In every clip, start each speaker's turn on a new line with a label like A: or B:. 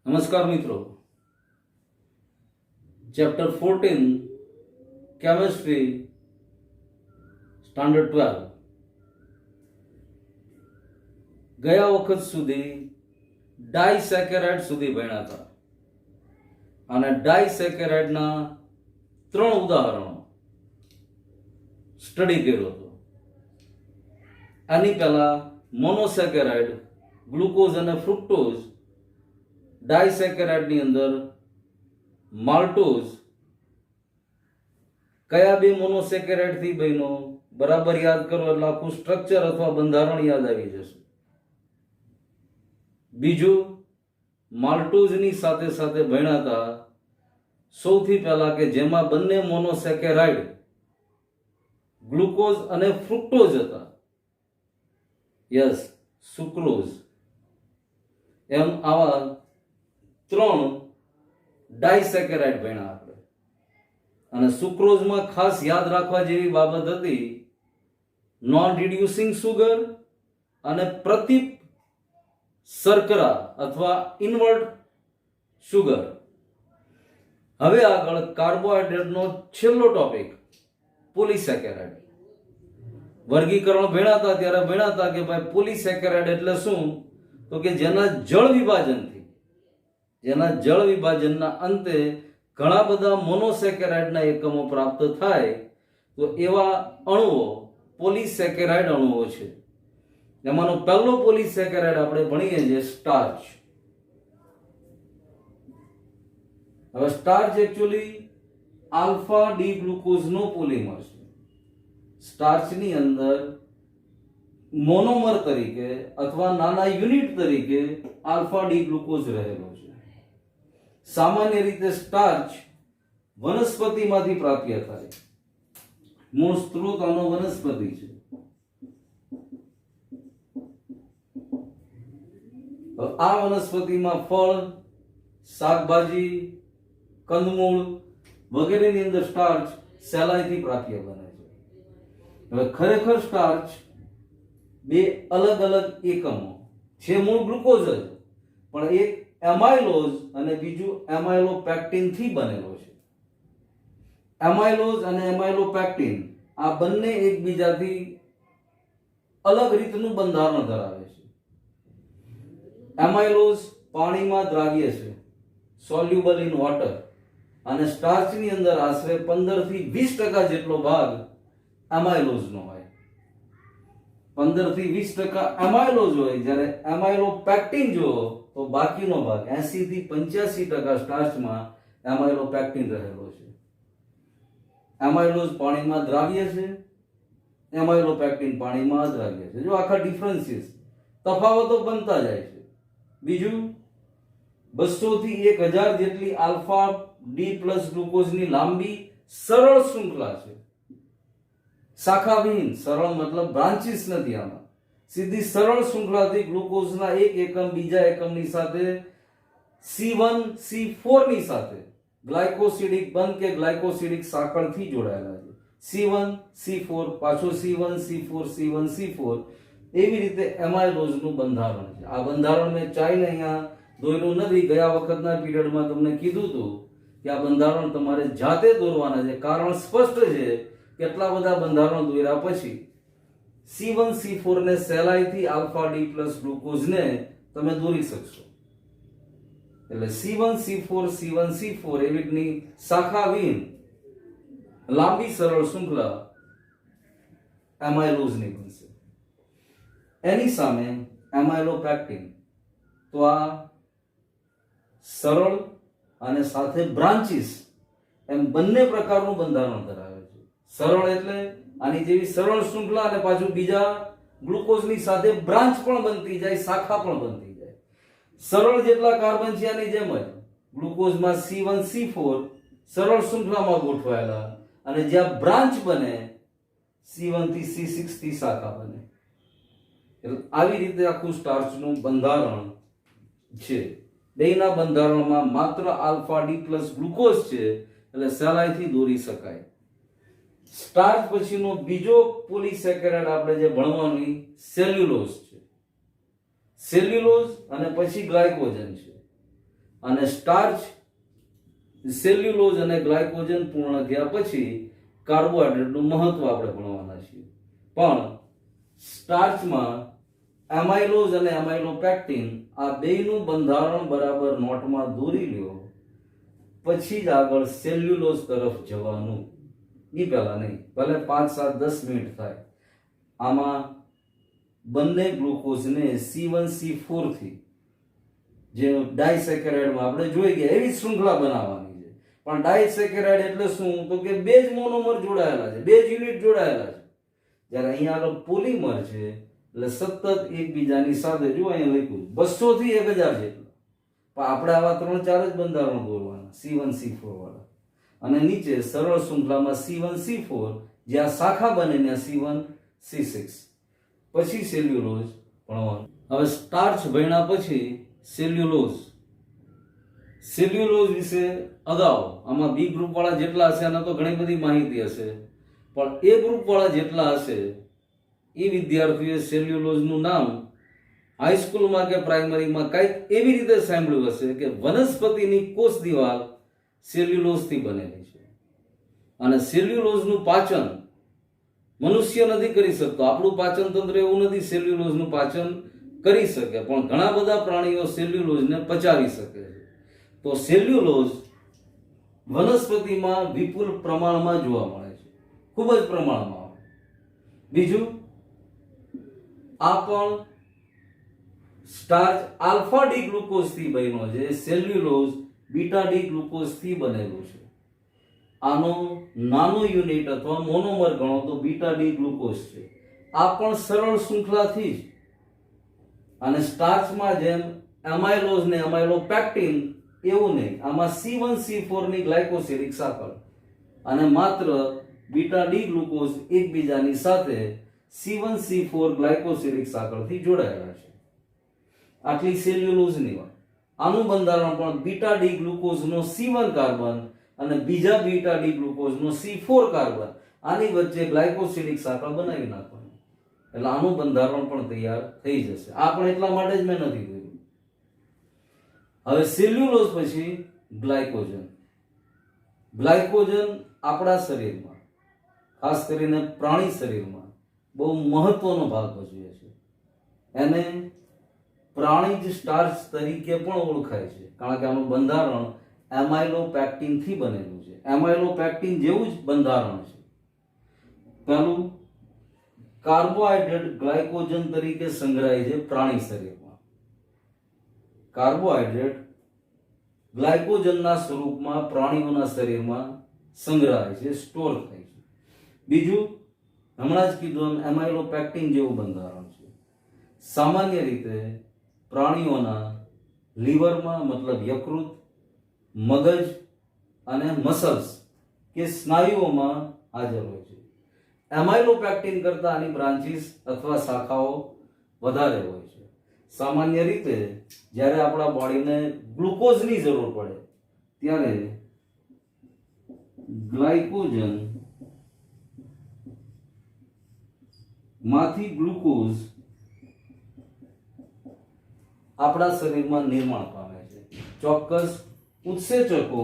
A: નમસ્કાર મિત્રો, chapter 14 chemistry standard 12 ગયા વખત સુધી ડાયસેકેરાઇડ સુધી ભણ્યા હતા અને ડાયસેકેરાઇડના 3 ઉદાહરણો સ્ટડી કર્યો હતો. આની પહેલા મોનોસેકેરાઇડ ગ્લુકોઝ અને ફ્રુક્ટોઝ, ડાયસેકેરાઇડની અંદર માલ્ટોઝ, કયા બે મોનોસેકેરાઇડ થી બન્યો બરાબર યાદ કરો એટલે આખું સ્ટ્રક્ચર અથવા બંધારણ યાદ આવી જશે. બીજું, માલ્ટોઝની સાથે સાથે ભણ્યા હતા સૌથી પહેલા કે જેમાં બંને મોનોસેકેરાઇડ ગ્લુકોઝ અને ફ્રુક્ટોઝ હતા. Yes, sucrose. એમ આવા 3 ડાયસેકેરાઇડ ભણ્યા આપણે. અને સુક્રોઝમાં ખાસ યાદ રાખવા જેવી બાબત હતી નોન રિડ્યુસિંગ સુગર અને પ્રતિ શર્કરા અથવા ઇન્વર્ટ સુગર. હવે આગળ કાર્બોહાઈડ્રેટનો છેલ્લો ટોપિક પોલીસેકેરાઇડ. વર્ગીકરણ ભણ્યા હતા ત્યારે ભણ્યા હતા કે ભાઈ પોલીસેકેરાઇડ એટલે શું, તો કે જેના જળ વિભાજનના અંતે ઘણા બધા મોનોસેકેરાઇડના એકમો પ્રાપ્ત થાય તો એવા અણુઓ પોલીસેકેરાઇડ અણુઓ છે. એમાંનો પહેલો પોલીસેકેરાઇડ આપણે ભણીએ છીએ સ્ટાર્ચ. હવે સ્ટાર્ચ એકચ્યુઅલી આલ્ફા ડી ગ્લુકોઝનો પોલિમર છે. સ્ટાર્ચની અંદર મોનોમર તરીકે અથવા નાના યુનિટ તરીકે આલ્ફા ડી ગ્લુકોઝ રહેલો છે. સામાન્ય રીતે સ્ટાર્ચ વનસ્પતિમાંથી પ્રાપ્ય થાય. મૂળ સ્ત્રોત આનો વનસ્પતિ છે. આ વનસ્પતિમાં ફળ, શાકભાજી, કંદમૂળ વગેરેની અંદર સ્ટાર્ચ સહેલાઈથી પ્રાપ્ય બને છે. હવે ખરેખર સ્ટાર્ચ બે અલગ અલગ એકમો છે. મૂળ ગ્લુકોઝ જ, પણ એક એમાઇલોઝ અને બીજું એમાઇલોપેક્ટિન થી બનેલો છે. એમાઇલોઝ અને એમાઇલોપેક્ટિન આ બંને એકબીજાથી અલગ રીતનું બંધારણ ધરાવે છે. એમાઇલોઝ પાણીમાં દ્રાવ્ય છે, સોલ્યુબલ ઇન વોટર, અને સ્ટાર્ચની અંદર આશરે 15 થી 20% જેટલો ભાગ એમાઇલોઝનો હોય. 15 થી 20% એમાઇલોઝ હોય, જ્યારે એમાઇલોપેક્ટિન જો તો બાકીનો ભાગ 80 થી 85% સ્ટાર્ચમાં એમાઇલોપેક્ટિન રહેલો છે. એમાઇલોઝ પાણીમાં દ્રાવ્ય છે, એમાઇલોપેક્ટિન પાણીમાં અદ્રાવ્ય છે. જો આખા ડિફરન્સીસ તફાવતો બનતા જાય છે. બીજું, 200 થી 1000 જેટલી આલ્ફા ડી પ્લસ ગ્લુકોઝની લાંબી સરળ શૃંખલા છે. શાખાવિહીન, સરળ મતલબ બ્રાન્ચીસ નથી આમાં, સીધી સરળ શૃંખલાથી ગ્લુકોઝના એક એકમ બીજા એકમની સાથે C1 C4 ની સાથે ગ્લાયકોસિડિક બંધ કે ગ્લાયકોસિડિક સાંકળથી જોડાયેલા છે. C1 C4 પાછો C1 C4 C1 C4 એવી રીતે એમાઇલોઝનું બંધારણ છે. આ બંધારણ મેં ચાઈને અહીંયા દોર્યું નથી. ગયા વખતના પીરિયડમાં તમને કીધું હતું કે આ બંધારણ તમારે જાતે દોરવાના છે. કારણ સ્પષ્ટ છે, કેટલા બધા બંધારણ દોર્યા પછી C1 C4 ને સહેલાઈથી આલ્ફા ડી પ્લસ ગ્લુકોઝને તમે દોરી શકશો. એટલે C1 C4 C1 C4 એવી રીતની શાખાવિહીન લાંબી સરળ શૃંખલા એમાઇલોઝની બનશે. એની સામે એમાઇલોપેક્ટિન તો આ સરળ અને સાથે બ્રાન્ચીસ એમ બંને પ્રકારનું બંધારણ ધરાવે છે. સરળ એટલે આની જેવી સરળ શૃંખલા અને પાછું બીજા ગ્લુકોઝની સાથે બ્રાન્ચ પણ બનતી જાય, શાખા પણ બનતી જાય. સરળ જેટલા કાર્બન છે આની જેમ જ ગ્લુકોઝમાં C1 C4 સરળ શૃંખલામાં ગોઠવાયેલા, અને જ્યાં બ્રાન્ચ બને C1 થી C6 થી શાખા બને. એટલે આવી રીતે આખું સ્ટાર્ચનું બંધારણ છે. બેના બંધારણમાં માત્ર આલ્ફા ડી પ્લસ ગ્લુકોઝ છે, એટલે સહેલાઈથી દોરી શકાય. સ્ટાર્ચ પછીનો બીજો પોલીસેકેરાઇડ આપણે જે ભણવાની સેલ્યુલોઝ છે. સેલ્યુલોઝ અને પછી ગ્લાયકોજન છે. અને સ્ટાર્ચ, સેલ્યુલોઝ અને ગ્લાયકોજન પૂર્ણ થયા પછી કાર્બોહાઈડ્રેટનું મહત્વ આપણે ભણવાના છીએ. પણ સ્ટાર્ચમાં એમાઇલોઝ અને એમાઇલોપેક્ટિન આ બેયનું બંધારણ બરાબર નોટમાં દોરી લ્યો, પછી જ આગળ સેલ્યુલોઝ તરફ જવાનું. એ પહેલા નહીં, ભલે 5, 7, 10 મિનિટ થાય. આમાં બંને ગ્લુકોઝને C1C4 થી, જે ડાયસેકેરાઇડમાં આપણે જોઈ ગયા એવી શૃંખલા બનાવવાની છે. પણ ડાયસેકેરાઇડ એટલે શું? તો કે બે જ મોનોમર જોડાયેલા છે, બે જ યુનિટ જોડાયેલા છે. જ્યારે અહીંયા આગળ પોલીમર છે એટલે સતત એકબીજાની સાથે, જો અહીંયા લખ્યું 200 થી 1000 જેટલા. પણ આપણે આવા 3-4 જ બંધારણ દોરવાના C1C4 વાળા, અને નીચે સરળ શૃંખલામાં C1C4, જ્યાં શાખા બને ત્યાં C1C6. પછી સેલ્યુલોઝ ભણવાનું. હવે સ્ટાર્ચ ભણ્યા પછી સેલ્યુલોઝ વિશે અગાઉ આમાં બી ગ્રુપ વાળા જેટલા હશે એના તો ઘણી બધી માહિતી હશે, પણ એ ગ્રુપ વાળા જેટલા હશે એ વિદ્યાર્થીઓએ સેલ્યુલોઝનું નામ હાઈસ્કૂલમાં કે પ્રાઇમરીમાં કંઈક એવી રીતે સાંભળ્યું હશે કે વનસ્પતિની કોષ દિવાલ સેલ્યુલોઝથી બનેલી છે. અને સેલ્યુલોઝનું પાચન મનુષ્ય નથી કરી શકતો. આપણું પાચન તંત્ર એવું નથી સેલ્યુલોઝનું પાચન કરી શકે, પણ ઘણા બધા પ્રાણીઓ સેલ્યુલોઝને પચાવી શકે છે. તો સેલ્યુલોઝ વનસ્પતિમાં વિપુલ પ્રમાણમાં જોવા મળે છે, ખૂબ જ પ્રમાણમાં. બીજું, આ પણ સ્ટાર્ચ આલ્ફા ડી ગ્લુકોઝથી બન્યો છે, સેલ્યુલોઝ બીટા ડી ગ્લુકોઝથી બનેલું છે. આનો નાનો યુનિટ અથવા મોનોમર ગણો તો બીટા ડી ગ્લુકોઝ છે. આ પણ સરળ શૃંખલાથી જ. અને સ્ટાર્ચમાં જેમ એમાઇલોઝ ને એમાઇલોપેક્ટિન એવું નહીં, આમાં C1C4 ની ગ્લાયકોસિડિક સાંકળ અને માત્ર બીટા ડી ગ્લુકોઝ એકબીજાની સાથે C1C4 ગ્લાયકોસિડિક સાંકળથી જોડાયેલા છે. આટલી સેલ્યુલોઝની વાત. આનું બંધારણ પણ બીટા ડી ગ્લુકોઝનો C1 કાર્બન અને બીજા બીટા ડી ગ્લુકોઝનો C4 કાર્બન, આની વચ્ચે ગ્લાયકોસિડિક સાંકળ બનાવી નાખવાની, એટલે આનું બંધારણ પણ તૈયાર થઈ જશે. આ પણ એટલા માટે જ મેં નથી કર્યું. હવે સેલ્યુલોઝ પછી ગ્લાયકોજન. ગ્લાયકોજન આપણા શરીરમાં, ખાસ કરીને પ્રાણી શરીરમાં બહુ મહત્વનો ભાગ ભજવે છે. એને પ્રાણીજ સ્ટાર્ચ તરીકે પણ ઓળખાય છે, કારણ કે આનું બંધારણ એમાઇલોપેક્ટિન થી બનેલું છે. એમાઇલોપેક્ટિન જેવું જ બંધારણ છે. પહેલું, કાર્બોહાઈડ્રેટ ગ્લાયકોજન તરીકે સંગ્રહાય છે પ્રાણી શરીરમાં. કાર્બોહાઈડ્રેટ ગ્લાયકોજનના સ્વરૂપમાં પ્રાણીઓના શરીરમાં સંગ્રહાય છે, સ્ટોર થાય છે. બીજું, હમણાં જ કીધું એમાઇલોપેક્ટિન જેવું બંધારણ છે. સામાન્ય રીતે પ્રાણીઓના લીવરમાં, મતલબ યકૃત, મગજ અને મસલ્સ કે સ્નાયુઓમાં હાજર હોય છે. એમાઇલોપેક્ટિન કરતા આની બ્રાન્ચીસ અથવા શાખાઓ વધારે હોય છે. સામાન્ય રીતે જ્યારે આપણા બોડીને ગ્લુકોઝની જરૂર પડે ત્યારે ગ્લાયકોજન માંથી ગ્લુકોઝ આપણા શરીરમાં નિર્માણ પામે છે, ચોક્કસ ઉત્સેચકો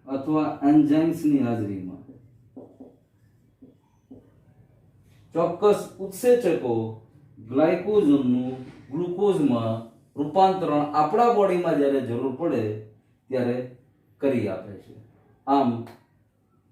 A: અથવા એન્ઝાઇમ્સની હાજરીમાં. ચોક્કસ ઉત્સેચકો ગ્લાયકોજનનું ગ્લુકોઝમાં રૂપાંતરણ આપણા બોડીમાં જ્યારે જરૂર પડે ત્યારે કરી આપે છે. આમ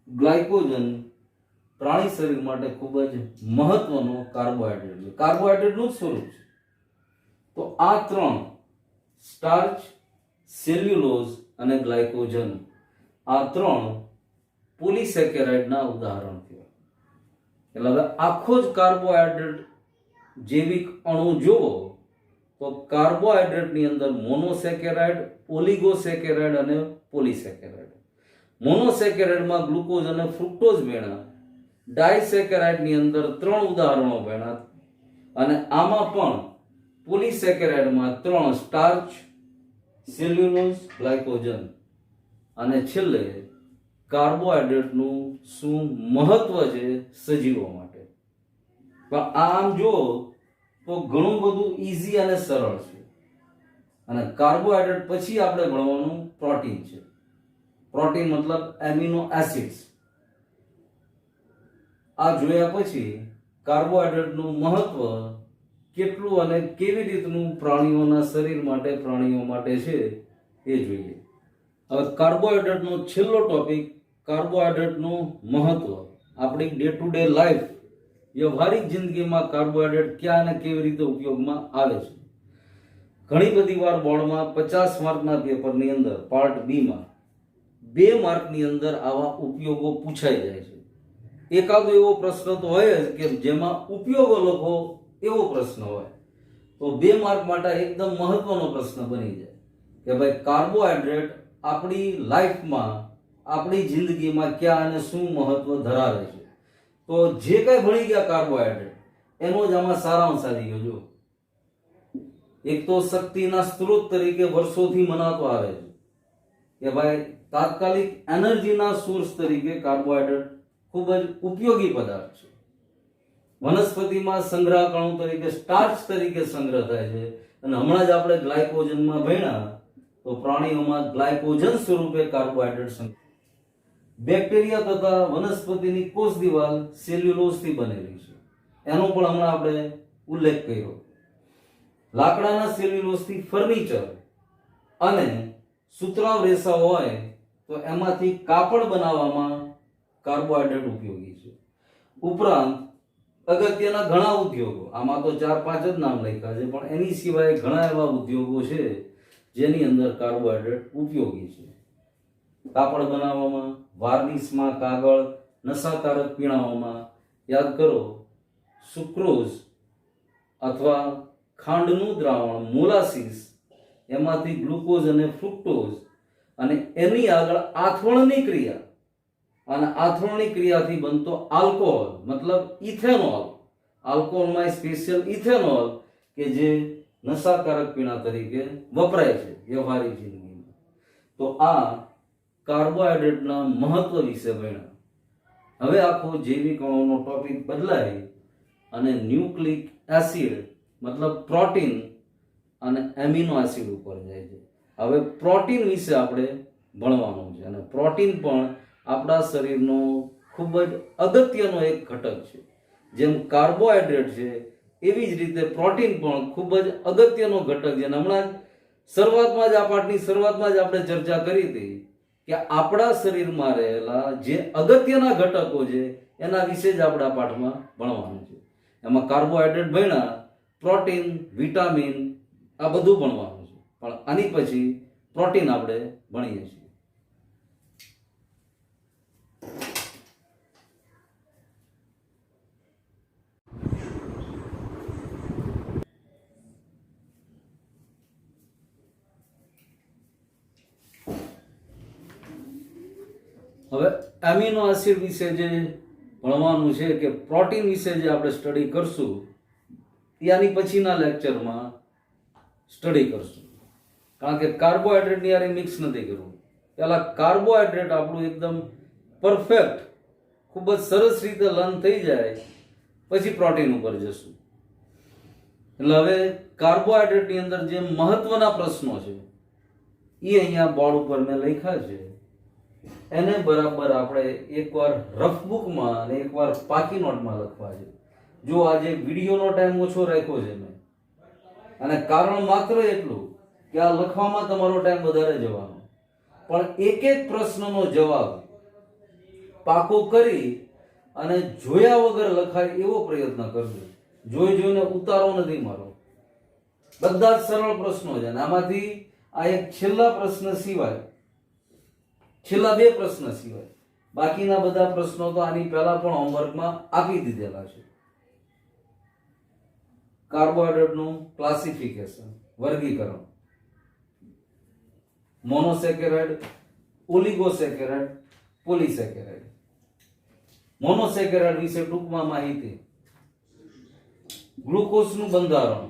A: ગ્લાયકોજન પ્રાણી શરીર માટે ખૂબ જ મહત્વનો કાર્બોહાઈડ્રેટ છે, કાર્બોહાઈડ્રેટનું જ સ્વરૂપ છે. તો આ ત્રણ, સ્ટાર્ચ, સેલ્યુલોઝ અને ગ્લાયકોજન, આ ત્રણ પોલિસેકેરાઇડના ઉદાહરણ થયા. એટલે હવે આખો જ કાર્બોહાઈડ્રેટ જૈવિક અણુ જોવો તો કાર્બોહાઈડ્રેટની અંદર મોનોસેકેરાઇડ, ઓલિગોસેકેરાઇડ અને પોલિસેકેરાઇડ. મોનોસેકેરાઇડમાં ગ્લુકોઝ અને ફ્રુક્ટોઝ ભેણા. ડાયસેકેરાઇડની અંદર 3 ઉદાહરણો ભેણા, અને આમાં પણ પોલિસેકેરાઇડમાં 3, સ્ટાર્ચ, સેલ્યુલોઝ, ગ્લાયકોજન. અને છેલ્લે કાર્બોહાઈડ્રેટનું શું મહત્વ છે સજીવો માટે. પણ આમ જો તો ઘણું બધું ઈઝી અને સરળ છે. અને કાર્બોહાઈડ્રેટ પછી આપણે ભણવાનું પ્રોટીન છે. પ્રોટીન મતલબ એમિનો એસિડ્સ. આ જોયા પછી કાર્બોહાઈડ્રેટનું મહત્વ કેટલું અને કેવી રીતનું પ્રાણીઓના શરીર માટે પ્રાણીઓ માટે છે એ જોઈએ. હવે કાર્બોહાઈડ્રેટનો છેલ્લો ટોપિક, કાર્બોહાઈડ્રેટનું મહત્વ આપણી ડે ટુ ડે લાઈફ, વ્યવહારિક જિંદગીમાં કાર્બોહાઈડ્રેટ ક્યાં અને કેવી રીતે ઉપયોગમાં આવે છે. ઘણી બધી વાર બોર્ડમાં 50 માર્કના પેપરની અંદર પાર્ટ બીમાં 2 માર્કની અંદર આવા ઉપયોગો પૂછાઈ જાય છે. એકાદો એવો પ્રશ્ન તો હોય જ કે જેમાં ઉપયોગો લખો એવો પ્રશ્ન હોય, તો 2 માર્ક માટે એકદમ મહત્વનો પ્રશ્ન બની જાય કે ભાઈ કાર્બોહાઈડ્રેટ આપણી લાઈફમાં, આપણી જિંદગીમાં ક્યાં અને શું મહત્વ ધરાવે છે. તો જે કંઈ ભણી ગયા કાર્બોહાઈડ્રેટ એનો જ આમાં સારાંશ આવી ગયો. જો એક તો શક્તિના સ્ત્રોત તરીકે વર્ષોથી મનાતો આવે છે કે ભાઈ તાત્કાલિક એનર્જીના સોર્સ તરીકે કાર્બોહાઈડ્રેટ ખૂબ જ ઉપયોગી પદાર્થ છે. વનસ્પતિમાં સંગ્રહ કણો તરીકે, સ્ટાર્ચ તરીકે સંગ્રહ થાય છે. અને હમણાં જ આપણે ગ્લાયકોજનમાં ભણ્યા તો પ્રાણીઓમાં ગ્લાયકોજન સ્વરૂપે કાર્બોહાઈડ્રેટ સંગ્રહ. બેક્ટેરિયા તથા વનસ્પતિની કોષ દિવાલ સેલ્યુલોઝથી બનેલી છે, એનો પણ હમણાં આપણે ઉલ્લેખ કર્યો. લાકડાના સેલ્યુલોઝથી ફર્નિચર અને સુતરાઉ રેસા હોય તો એમાંથી કાપડ બનાવવામાં કાર્બોહાઈડ્રેટ ઉપયોગી છે. ઉપરાંત અગત્યના ઘણા ઉદ્યોગો, આમાં તો 4-5 જ નામ લખ્યા છે, પણ એની સિવાય ઘણા એવા ઉદ્યોગો છે જેની અંદર કાર્બોહાઈડ્રેટ ઉપયોગી છે. કાપડ બનાવવામાં, વાર્નિશમાં, કાગળ, નશાકારક પીણાઓમાં. યાદ કરો, સુક્રોઝ અથવા ખાંડનું દ્રાવણ મોલાસીસ, એમાંથી ગ્લુકોઝ અને ફ્રુક્ટોઝ, અને એની આગળ આથવણની ક્રિયા, અને આથવણની ક્રિયાથી બનતો આલ્કોહોલ મતલબ ઇથેનોલ. આલ્કોહોલમાં સ્પેશિયલ ઇથેનોલ કે જે નશાકારક પીણા તરીકે વપરાય છે વ્યવહારિક જિંદગીમાં. તો આ કાર્બોહાઈડ્રેટના મહત્વ વિશે ભણ્યા. હવે આખો જૈવિક અણુનો ટોપિક બદલાય અને ન્યુક્લિક એસિડ મતલબ પ્રોટીન અને એમિનો એસિડ ઉપર જાય છે. હવે પ્રોટીન વિશે આપણે ભણવાનું છે, અને પ્રોટીન પણ આપણા શરીરનો ખૂબ જ અગત્યનો એક ઘટક છે. જેમ કાર્બોહાઈડ્રેટ છે એવી જ રીતે પ્રોટીન પણ ખૂબ જ અગત્યનો ઘટક છે. હમણાં શરૂઆતમાં જ, આ પાઠની શરૂઆતમાં જ આપણે ચર્ચા કરી હતી કે આપણા શરીરમાં રહેલા જે અગત્યના ઘટકો છે એના વિશે જ આપણે આ પાઠમાં ભણવાનું છે. એમાં કાર્બોહાઈડ્રેટ ભણ્યા, પ્રોટીન, વિટામિન, આ બધું ભણવાનું છે. પણ આની પછી પ્રોટીન આપણે ભણીએ છીએ. હવે એમિનો એસિડ વિશે જે ભણવાનું છે કે પ્રોટીન વિશે જે આપણે સ્ટડી કરશું ત્યાંની પછીના લેક્ચરમાં સ્ટડી કરશું, કારણ કે કાર્બોહાઈડ્રેટની યારે મિક્સ નથી કરવું. પહેલા કાર્બોહાઈડ્રેટ આપણું એકદમ પરફેક્ટ, ખૂબ જ સરસ રીતે લર્ન થઈ જાય પછી પ્રોટીન ઉપર જશું. એટલે હવે કાર્બોહાઈડ્રેટની અંદર જે મહત્વના પ્રશ્નો છે એ અહીંયા બોર્ડ ઉપર મેં લખ્યા છે. એને બરાબર આપણે એકવાર રફ બુકમાં અને એકવાર પાકી નોટમાં લખવા છે. જો આજે વિડીયોનો ટાઈમ ઓછો રાખ્યો છે મેં, અને કારણ માત્ર એટલું કે આ લખવામાં તમારો ટાઈમ વધારે જવાનો, પણ એક એક પ્રશ્નનો જવાબ પાકો કરી અને જોયા વગર લખાય એવો પ્રયત્ન કરજો. જોઈને ઉતારો નથી મારો. બધા જ સરળ પ્રશ્નો છે, અને આમાંથી આ એક છેલ્લા પ્રશ્ન સિવાય, છેલ્લા 2 પ્રશ્ન સિવાય બાકીના બધા પ્રશ્નો તો આની પહેલા પણ હોમવર્કમાં આપી દીધેલા છે. કાર્બોહાઈડ્રેટનું ક્લાસિફિકેશન, વર્ગીકરણ, મોનોસેકેરાઇડ, ઓલિગોસેકેરાઇડ, પોલિસેકેરાઇડ. મોનોસેકેરાઇડ વિશે ટૂંકમાં માહિતી. ગ્લુકોઝનું બંધારણ.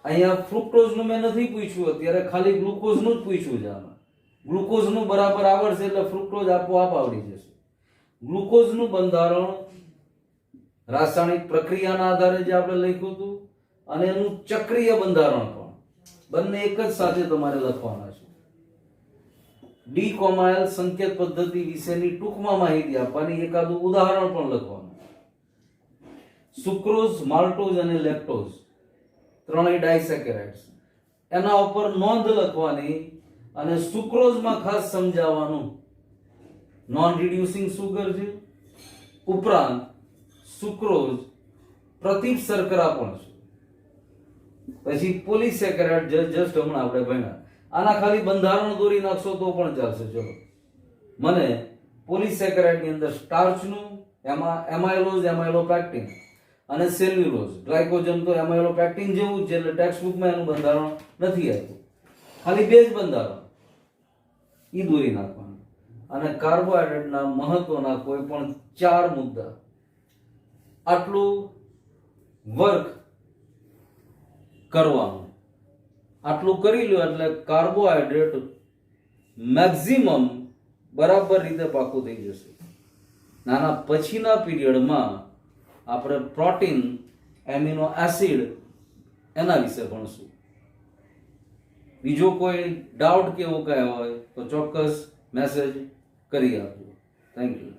A: અહીંયા ફ્રુક્ટોઝનું મેં નથી પૂછ્યું, અત્યારે ખાલી ગ્લુકોઝનું જ પૂછ્યું છે. આમાં ગ્લુકોઝનું બરાબર આવડશે એટલે ફ્રુક્ટોઝ આપોઆપ આવડી જશે. ગ્લુકોઝનું બંધારણ રાસાયણિક પ્રક્રિયાના આધારે જે આપણે લખ્યું હતું, અને એનું ચક્રીય બંધારણ પણ. બંને એક જ સાથે તમારે લખવાના છે. ડી-એલ સંકેત પદ્ધતિ વિશેની ટૂંકમાં માહિતી આપવાની, એકાદું ઉદાહરણ પણ લખવાનું. સુક્રોઝ, માલ્ટોઝ અને લેક્ટોઝ ત્રણેય ડાયસેકેરાઇડ્સ, એના ઉપર નોંધ લખવાની અને સુક્રોઝમાં ખાસ સમજાવવાનું નોન રિડ્યુસિંગ સુગર છે, ઉપરાંત સુક્રોઝ પ્રતિપ શર્કરા પણ છે. પછી પોલિસેકેરાઇડ જસ્ટ હમણાં આપણે ભણ્યા, આના ખાલી બંધારણ દોરી નાખશો તો પણ ચાલશે. ચલો, મને પોલિસેકેરાઇડ ની અંદર સ્ટાર્ચનું, એમાઇલોઝ, એમાઇલોપેક્ટિન અને સેલ્યુલોઝ, ગ્લાયકોજન તો એમાઇલોપેક્ટિન જેવું જ છે, એટલે ટેક્સ્ટ બુકમાં એનું બંધારણ નથી આપ્યું, ખાલી બે જ બંધારણ ઈ દોરી નાખવાનું. અને કાર્બોહાઈડ્રેટના મહત્વના કોઈ પણ 4 મુદ્દા, આટલું વર્ક કરવાનું. આટલું કરી લો એટલે કાર્બોહાઈડ્રેટ મેક્સિમમ બરાબર રીતે પાકું થઈ જશે. નાના પછીના પીરિયડમાં આપણે પ્રોટીન, એમિનો એસિડ એના વિશે ભણશું. બીજો કોઈ ડાઉટ કે એવું કઈ હોય તો ચોક્કસ મેસેજ કરી આપજો. Thank you.